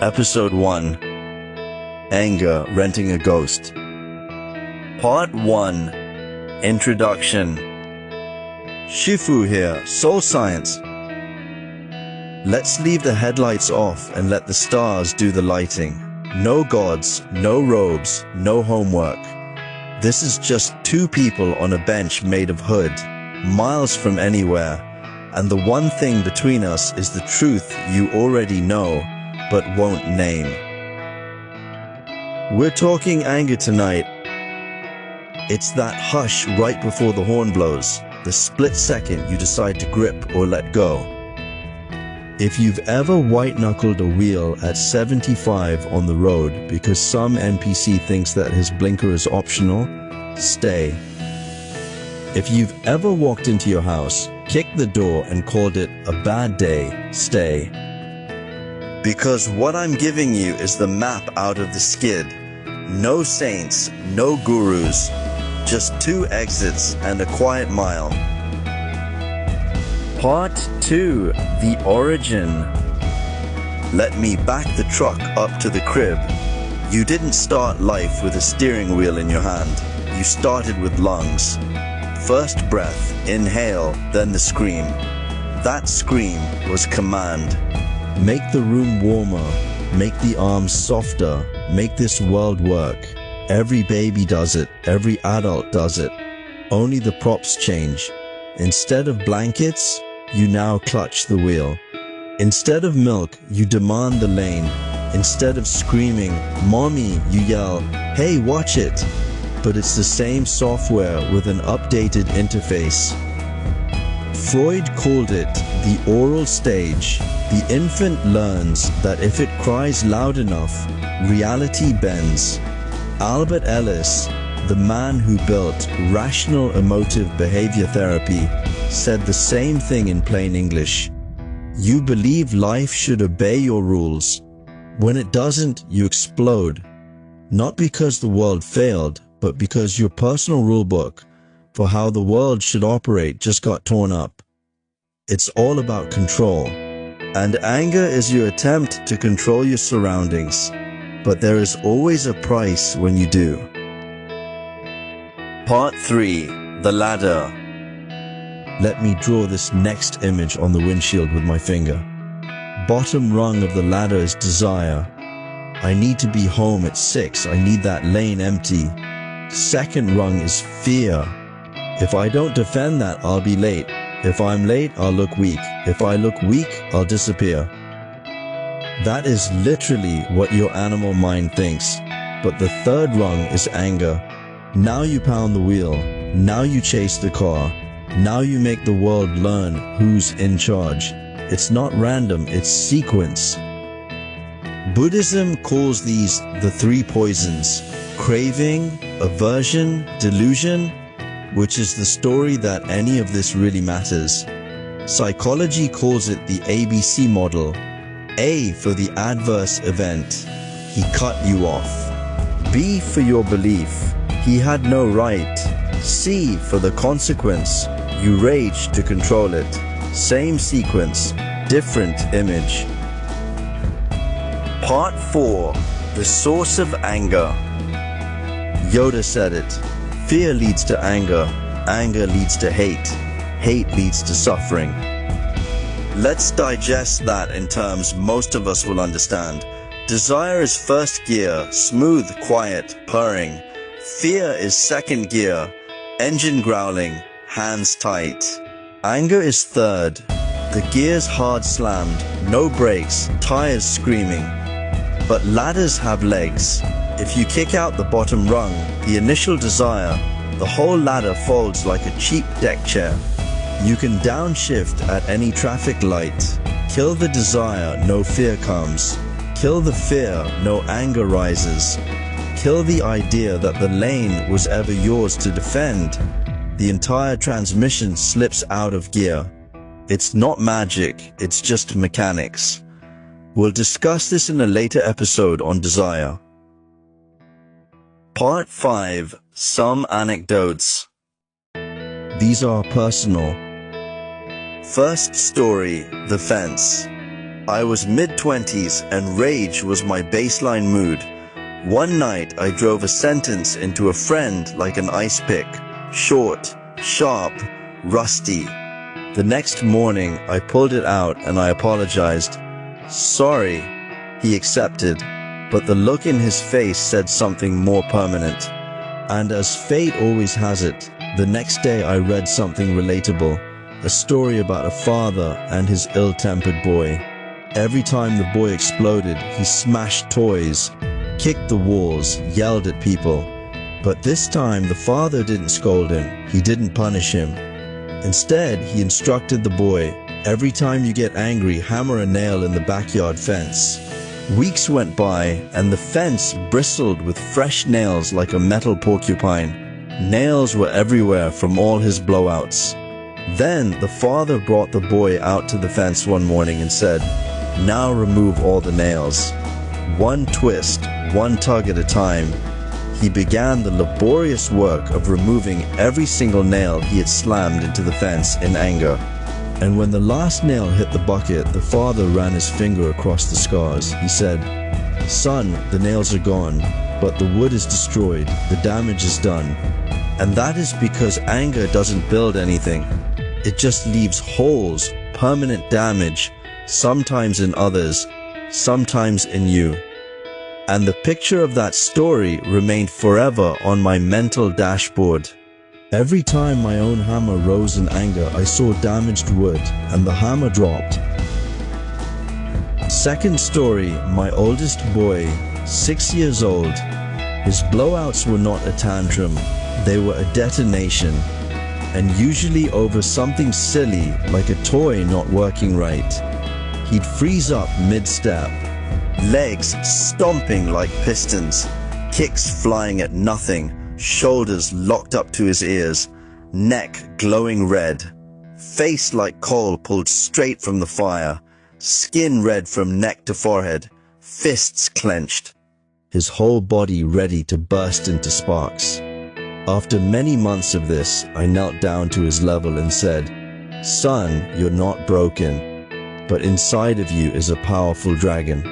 Episode 1. Anger Renting a Ghost. Part 1. Introduction. Shifu here, Soul Science. Let's leave the headlights off and let the stars do the lighting. No gods, no robes, no homework. This is just two people on a bench made of hood, miles from anywhere, and the one thing between us is the truth you already know, but won't name. We're talking anger tonight. It's that hush right before the horn blows, the split second you decide to grip or let go. If you've ever white-knuckled a wheel at 75 on the road because some NPC thinks that his blinker is optional, stay. If you've ever walked into your house, kicked the door and called it a bad day, stay. Because what I'm giving you is the map out of the skid. No saints, no gurus, just two exits and a quiet mile. Part 2. The Origin. Let me back the truck up to the crib. You didn't start life with a steering wheel in your hand. You started with lungs. First breath, inhale, then the scream. That scream was command. Make the room warmer, make the arms softer, make this world work. Every baby does it, every adult does it. Only the props change. Instead of blankets, you now clutch the wheel. Instead of milk, you demand the lane. Instead of screaming, "Mommy," you yell, "Hey, watch it." But it's the same software with an updated interface. Freud called it the oral stage. The infant learns that if it cries loud enough, reality bends. Albert Ellis, the man who built rational emotive behavior therapy, said the same thing in plain English. You believe life should obey your rules. When it doesn't, you explode. Not because the world failed, but because your personal rulebook for how the world should operate just got torn up. It's all about control. And anger is your attempt to control your surroundings. But there is always a price when you do. Part 3. The Ladder. Let me draw this next image on the windshield with my finger. Bottom rung of the ladder is desire. I need to be home at 6. I need that lane empty. Second rung is fear. If I don't defend that, I'll be late. If I'm late, I'll look weak. If I look weak, I'll disappear. That is literally what your animal mind thinks. But the third rung is anger. Now you pound the wheel. Now you chase the car. Now you make the world learn who's in charge. It's not random, it's sequence. Buddhism calls these the three poisons: craving, aversion, delusion, which is the story that any of this really matters. Psychology calls it the ABC model. A for the adverse event. He cut you off. B for your belief. He had no right. C for the consequence. You raged to control it. Same sequence, different image. Part 4. The Source of Anger. Yoda said it. Fear leads to anger. Anger leads to hate. Hate leads to suffering. Let's digest that in terms most of us will understand. Desire is first gear, smooth, quiet, purring. Fear is second gear, engine growling, hands tight. Anger is third, the gears hard slammed, no brakes, tires screaming. But ladders have legs. If you kick out the bottom rung, the initial desire, the whole ladder folds like a cheap deck chair. You can downshift at any traffic light. Kill the desire, no fear comes. Kill the fear, no anger rises. Kill the idea that the lane was ever yours to defend. The entire transmission slips out of gear. It's not magic, it's just mechanics. We'll discuss this in a later episode on desire. Part 5. Some Anecdotes. These are personal. First story, The Fence. I was mid-20s and rage was my baseline mood. One night I drove a sentence into a friend like an ice pick. Short, sharp, rusty. The next morning I pulled it out and I apologized. Sorry, he accepted, but the look in his face said something more permanent. And as fate always has it, the next day I read something relatable, a story about a father and his ill-tempered boy. Every time the boy exploded, he smashed toys, kicked the walls, yelled at people. But this time the father didn't scold him, he didn't punish him. Instead, he instructed the boy, every time you get angry, hammer a nail in the backyard fence. Weeks went by, and the fence bristled with fresh nails like a metal porcupine. Nails were everywhere from all his blowouts. Then the father brought the boy out to the fence one morning and said, "Now remove all the nails." One twist, one tug at a time, he began the laborious work of removing every single nail he had slammed into the fence in anger. And when the last nail hit the bucket, the father ran his finger across the scars. He said, "Son, the nails are gone, but the wood is destroyed, the damage is done." And that is because anger doesn't build anything. It just leaves holes, permanent damage, sometimes in others, sometimes in you. And the picture of that story remained forever on my mental dashboard. Every time my own hammer rose in anger, I saw damaged wood, and the hammer dropped. Second story, my oldest boy, 6 years old. His blowouts were not a tantrum, they were a detonation, and usually over something silly like a toy not working right. He'd freeze up mid-step, legs stomping like pistons, kicks flying at nothing, shoulders locked up to his ears, neck glowing red, face like coal pulled straight from the fire, skin red from neck to forehead, fists clenched, his whole body ready to burst into sparks. After many months of this, I knelt down to his level and said, "Son, you're not broken, but inside of you is a powerful dragon.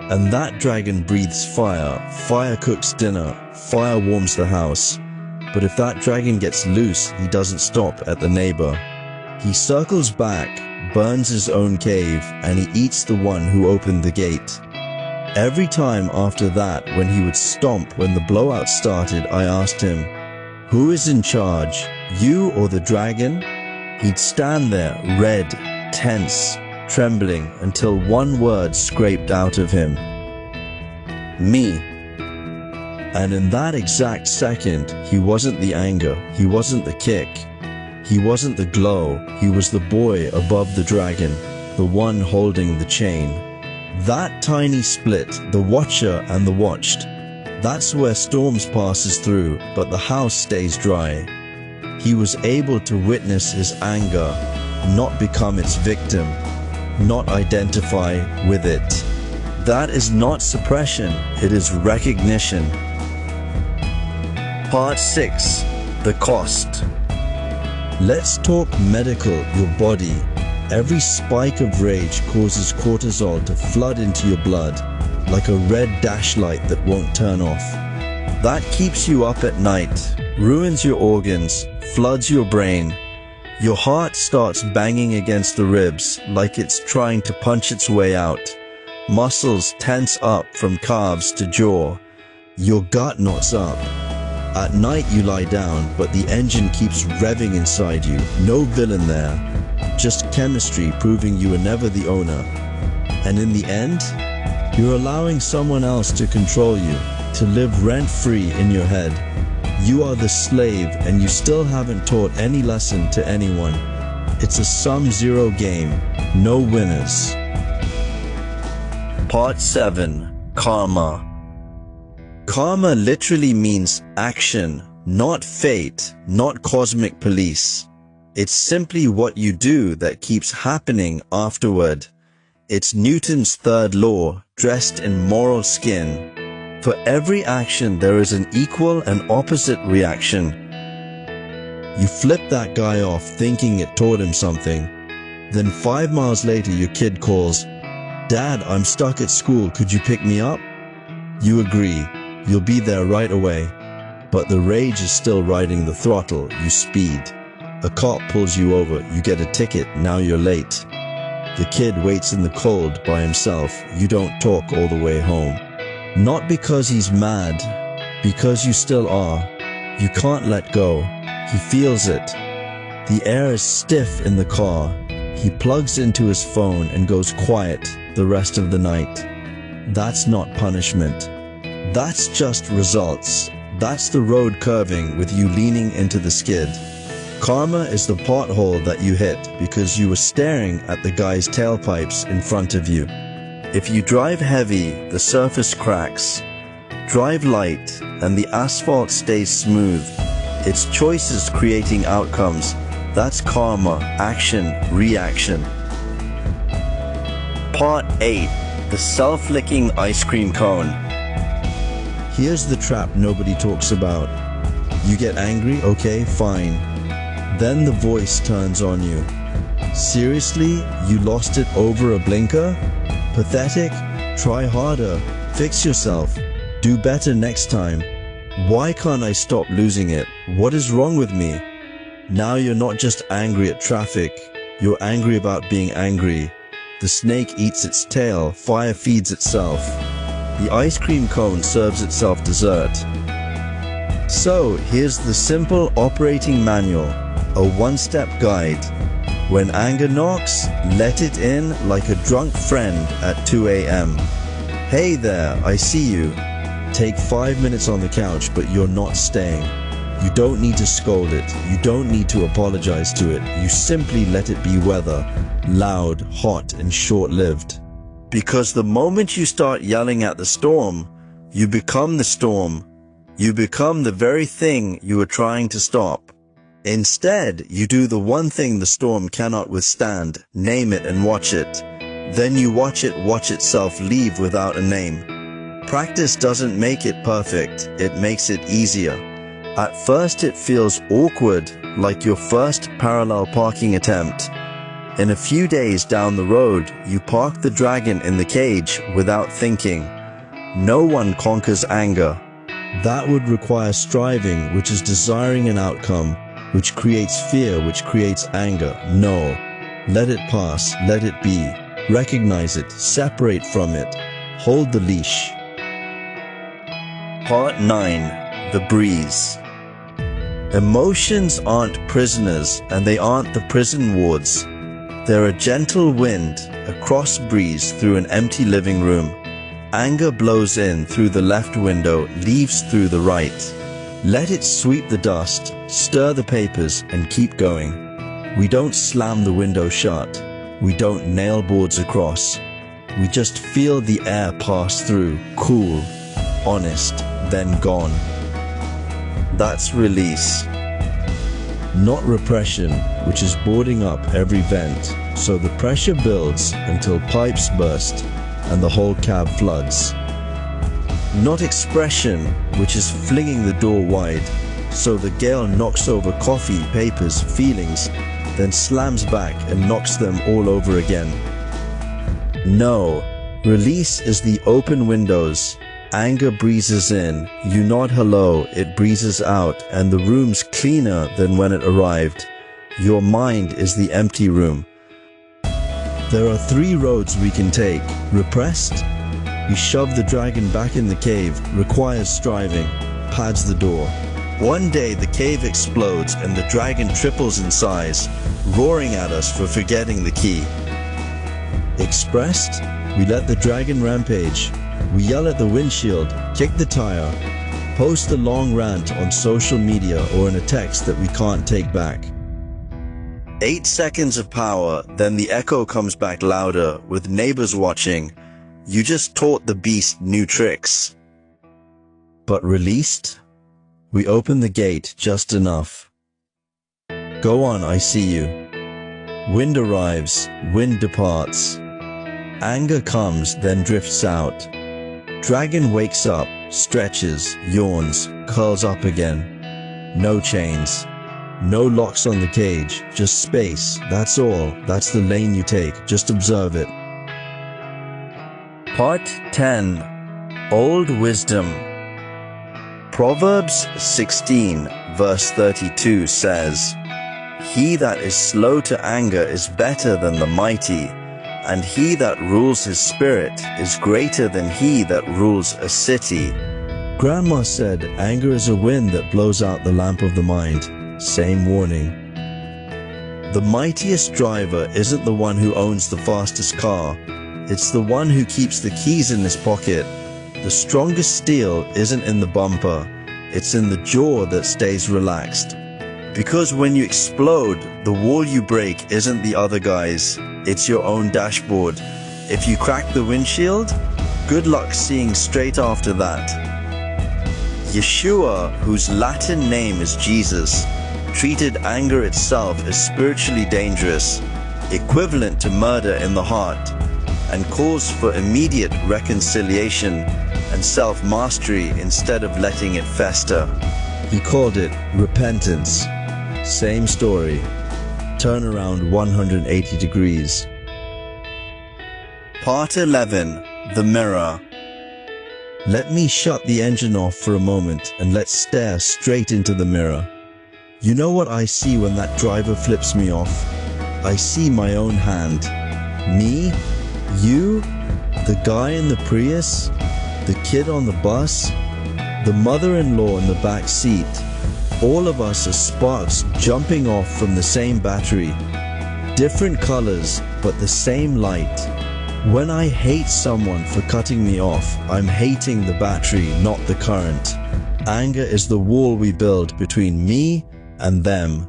And that dragon breathes fire, fire cooks dinner, fire warms the house. But if that dragon gets loose, he doesn't stop at the neighbor. He circles back, burns his own cave, and he eats the one who opened the gate." Every time after that, when he would stomp when the blowout started, I asked him, "Who is in charge, you or the dragon?" He'd stand there, red, tense, trembling, until one word scraped out of him. "Me." And in that exact second, he wasn't the anger, he wasn't the kick, he wasn't the glow, he was the boy above the dragon, the one holding the chain. That tiny split, the watcher and the watched, that's where storms passes through, but the house stays dry. He was able to witness his anger, not become its victim, not identify with it. That is not suppression, it is recognition. Part 6. The cost. Let's talk medical, your body. Every spike of rage causes cortisol to flood into your blood, like a red dash light that won't turn off. That keeps you up at night, ruins your organs, floods your brain. Your heart starts banging against the ribs like it's trying to punch its way out. Muscles tense up from calves to jaw. Your gut knots up. At night you lie down, but the engine keeps revving inside you. No villain there. Just chemistry proving you were never the owner. And in the end, you're allowing someone else to control you, to live rent-free in your head. You are the slave and you still haven't taught any lesson to anyone. It's a sum-zero game, no winners. Part 7. Karma. Karma literally means action, not fate, not cosmic police. It's simply what you do that keeps happening afterward. It's Newton's third law, dressed in moral skin. For every action, there is an equal and opposite reaction. You flip that guy off thinking it taught him something. Then 5 miles later, your kid calls, Dad, I'm stuck at school. Could you pick me up? You agree. You'll be there right away. But the rage is still riding the throttle. You speed. A cop pulls you over. You get a ticket. Now you're late. The kid waits in the cold by himself. You don't talk all the way home. Not because he's mad, because you still are. You can't let go. He feels it. The air is stiff in the car. He plugs into his phone and goes quiet the rest of the night. That's not punishment. That's just results. That's the road curving with you leaning into the skid. Karma is the pothole that you hit because you were staring at the guy's tailpipes in front of you. If you drive heavy, the surface cracks. Drive light, and the asphalt stays smooth. It's choices creating outcomes. That's karma, action, reaction. Part 8. The self-licking ice cream cone. Here's the trap nobody talks about. You get angry, okay, fine. Then the voice turns on you. Seriously? You lost it over a blinker? Pathetic? Try harder. Fix yourself. Do better next time. Why can't I stop losing it? What is wrong with me? Now you're not just angry at traffic. You're angry about being angry. The snake eats its tail. Fire feeds itself. The ice cream cone serves itself dessert. So here's the simple operating manual. A one-step guide. When anger knocks, let it in like a drunk friend at 2 a.m. Hey there, I see you. Take 5 minutes on the couch, but you're not staying. You don't need to scold it. You don't need to apologize to it. You simply let it be weather. Loud, hot, and short-lived. Because the moment you start yelling at the storm, you become the storm. You become the very thing you were trying to stop. Instead, you do the one thing the storm cannot withstand, name it and watch it. Then you watch itself leave without a name. Practice doesn't make it perfect, it makes it easier. At first it feels awkward, like your first parallel parking attempt. In a few days down the road, you park the dragon in the cage without thinking. No one conquers anger. That would require striving, which is desiring an outcome, which creates fear, which creates anger. No. Let it pass. Let it be. Recognize it. Separate from it. Hold the leash. Part 9. The breeze. Emotions aren't prisoners, and they aren't the prison wards. They're a gentle wind, a cross breeze through an empty living room. Anger blows in through the left window, leaves through the right. Let it sweep the dust, stir the papers, and keep going. We don't slam the window shut. We don't nail boards across. We just feel the air pass through, cool, honest, then gone. That's release. Not repression, which is boarding up every vent, so the pressure builds until pipes burst and the whole cab floods. Not expression, which is flinging the door wide, so the gale knocks over coffee, papers, feelings, then slams back and knocks them all over again. No, release is the open windows. Anger breezes in, you nod hello, it breezes out, and the room's cleaner than when it arrived. Your mind is the empty room. There are 3 roads we can take. Repressed? We shove the dragon back in the cave, requires striving, pads the door. One day the cave explodes and the dragon triples in size, roaring at us for forgetting the key. Expressed? We let the dragon rampage. We yell at the windshield, kick the tire, post a long rant on social media or in a text that we can't take back. 8 seconds of power, then the echo comes back louder, with neighbors watching. You just taught the beast new tricks. But released? We open the gate just enough. Go on, I see you. Wind arrives, wind departs. Anger comes, then drifts out. Dragon wakes up, stretches, yawns, curls up again. No chains. No locks on the cage, just space. That's all. That's the lane you take. Just observe it. Part 10. Old Wisdom. Proverbs 16 verse 32 says, "He that is slow to anger is better than the mighty, and he that rules his spirit is greater than he that rules a city." Grandma said anger is a wind that blows out the lamp of the mind. Same warning. The mightiest driver isn't the one who owns the fastest car. It's the one who keeps the keys in his pocket. The strongest steel isn't in the bumper. It's in the jaw that stays relaxed. Because when you explode, the wall you break isn't the other guy's. It's your own dashboard. If you crack the windshield, good luck seeing straight after that. Yeshua, whose Latin name is Jesus, treated anger itself as spiritually dangerous, equivalent to murder in the heart, and calls for immediate reconciliation and self-mastery instead of letting it fester. He called it repentance. Same story. Turn around 180 degrees. Part 11. The Mirror. Let me shut the engine off for a moment and let's stare straight into the mirror. You know what I see when that driver flips me off? I see my own hand. Me? You? The guy in the Prius? The kid on the bus? The mother-in-law in the back seat? All of us are sparks jumping off from the same battery. Different colors, but the same light. When I hate someone for cutting me off, I'm hating the battery, not the current. Anger is the wall we build between me and them.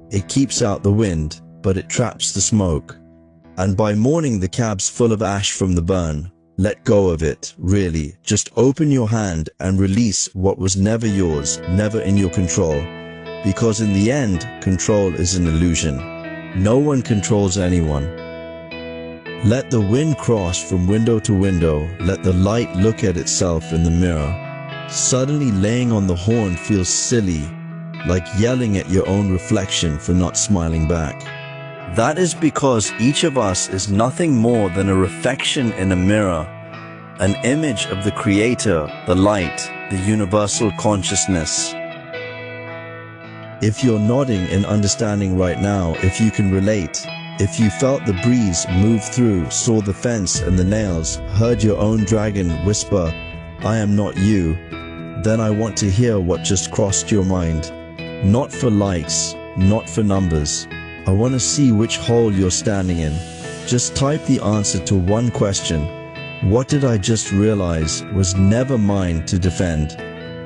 It keeps out the wind, but it traps the smoke. And by morning the cab's full of ash from the burn. Let go of it, really. Just open your hand and release what was never yours, never in your control. Because in the end, control is an illusion. No one controls anyone. Let the wind cross from window to window. Let the light look at itself in the mirror. Suddenly laying on the horn feels silly, like yelling at your own reflection for not smiling back. That is because each of us is nothing more than a reflection in a mirror, an image of the Creator, the light, the universal consciousness. If you're nodding in understanding right now, if you can relate, if you felt the breeze move through, saw the fence and the nails, heard your own dragon whisper, "I am not you," then I want to hear what just crossed your mind. Not for likes, not for numbers. I want to see which hole you're standing in. Just type the answer to one question. What did I just realize was never mine to defend?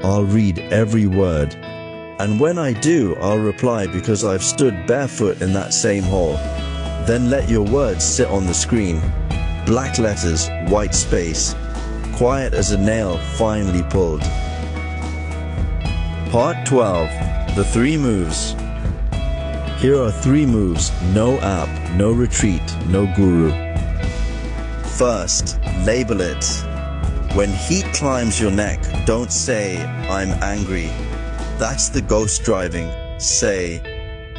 I'll read every word. And when I do, I'll reply because I've stood barefoot in that same hole. Then let your words sit on the screen. Black letters, white space. Quiet as a nail finely pulled. Part 12. The 3 moves. Here are 3 moves, no app, no retreat, no guru. First, label it. When heat climbs your neck, don't say, "I'm angry." That's the ghost driving. Say,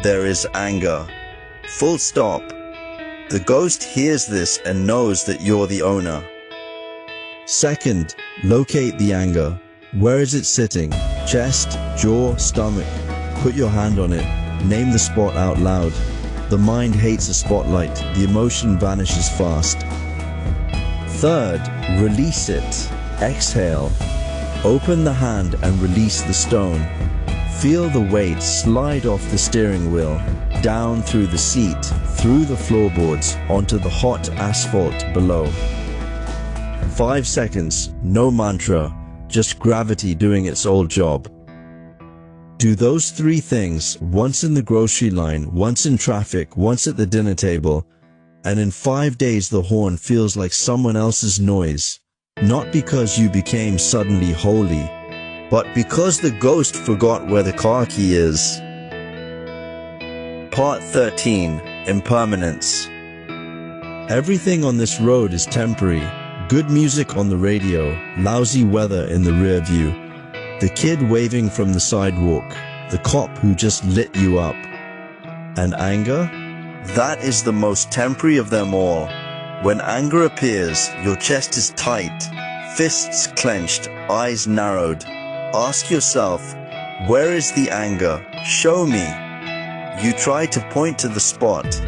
"There is anger." Full stop. The ghost hears this and knows that you're the owner. Second, locate the anger. Where is it sitting? Chest, jaw, stomach. Put your hand on it. Name the spot out loud. The mind hates a spotlight. The emotion vanishes fast. Third, release it. Exhale. Open the hand and release the stone. Feel the weight slide off the steering wheel, down through the seat, through the floorboards, onto the hot asphalt below. 5 seconds, no mantra, just gravity doing its old job. Do those 3 things, once in the grocery line, once in traffic, once at the dinner table, and in 5 days the horn feels like someone else's noise. Not because you became suddenly holy, but because the ghost forgot where the car key is. Part 13. Impermanence. Everything on this road is temporary. Good music on the radio, lousy weather in the rear view. The kid waving from the sidewalk, the cop who just lit you up. And anger? That is the most temporary of them all. When anger appears, your chest is tight, fists clenched, eyes narrowed. Ask yourself, where is the anger? Show me. You try to point to the spot,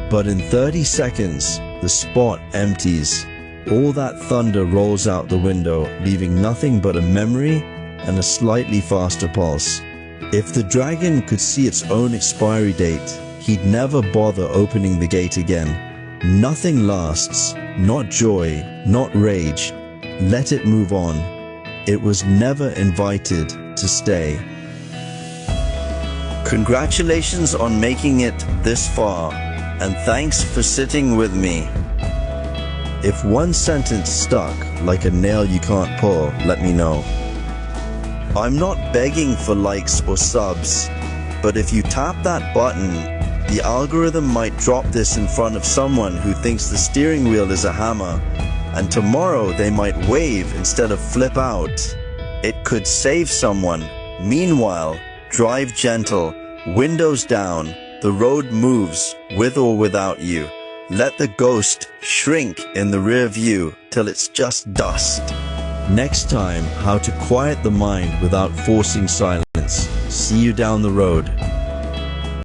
but in 30 seconds, the spot empties. All that thunder rolls out the window, leaving nothing but a memory and a slightly faster pulse. If the dragon could see its own expiry date, he'd never bother opening the gate again. Nothing lasts, not joy, not rage. Let it move on. It was never invited to stay. Congratulations on making it this far, and thanks for sitting with me. If one sentence stuck like a nail you can't pull, let me know. I'm not begging for likes or subs, but if you tap that button, the algorithm might drop this in front of someone who thinks the steering wheel is a hammer, and tomorrow they might wave instead of flip out. It could save someone. Meanwhile, drive gentle, windows down, the road moves with or without you. Let the ghost shrink in the rear view till it's just dust. Next time, how to quiet the mind without forcing silence. See you down the road.